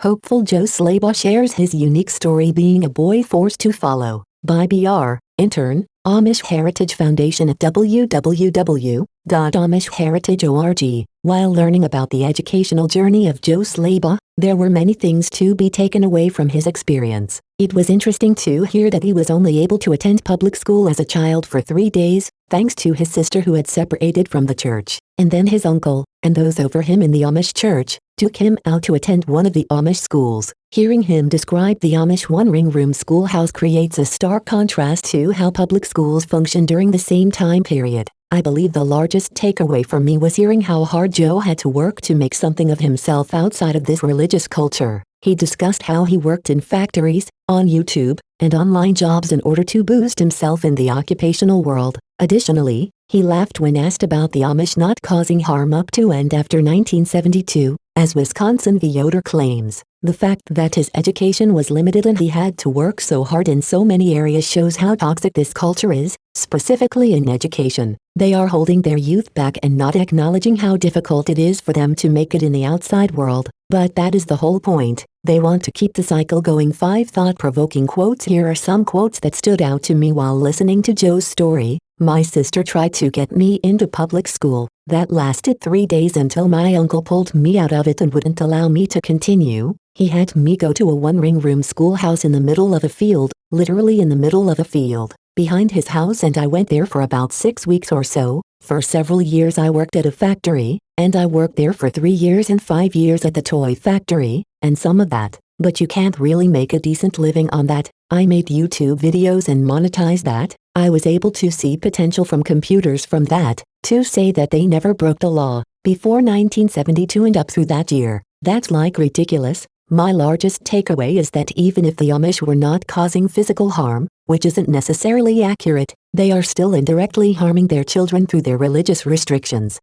Hopeful Joe Slabaugh shares his unique story being a boy forced to follow, by Br. Intern, Amish Heritage Foundation at www.amishheritage.org. While learning about the educational journey of Joe Slabaugh, there were many things to be taken away from his experience. It was interesting to hear that he was only able to attend public school as a child for 3 days, thanks to his sister who had separated from the church, and then his uncle, and those over him in the Amish church, took him out to attend one of the Amish schools. Hearing him describe the Amish one-ring-room schoolhouse creates a stark contrast to how public schools function during the same time period. I believe the largest takeaway for me was hearing how hard Joe had to work to make something of himself outside of this religious culture. He discussed how he worked in factories, on YouTube, and online jobs in order to boost himself in the occupational world. Additionally, he laughed when asked about the Amish not causing harm up to and after 1972, as Wisconsin v. Yoder claims. The fact that his education was limited and he had to work so hard in so many areas shows how toxic this culture is, specifically in education. They are holding their youth back and not acknowledging how difficult it is for them to make it in the outside world. But that is the whole point. They want to keep the cycle going. 5 thought-provoking quotes. Here are some quotes that stood out to me while listening to Joe's story. My sister tried to get me into public school. That lasted 3 days until my uncle pulled me out of it and wouldn't allow me to continue. He had me go to a one-ring-room schoolhouse in the middle of a field, literally in the middle of a field, behind his house, and I went there for about 6 weeks or so. For several years I worked at a factory, and I worked there for 3 years and 5 years at the toy factory, and some of that. But you can't really make a decent living on that. I made YouTube videos and monetized that. I was able to see potential from computers from that. To say that they never broke the law before 1972 and up through that year, that's like ridiculous. My largest takeaway is that even if the Amish were not causing physical harm, which isn't necessarily accurate, they are still indirectly harming their children through their religious restrictions.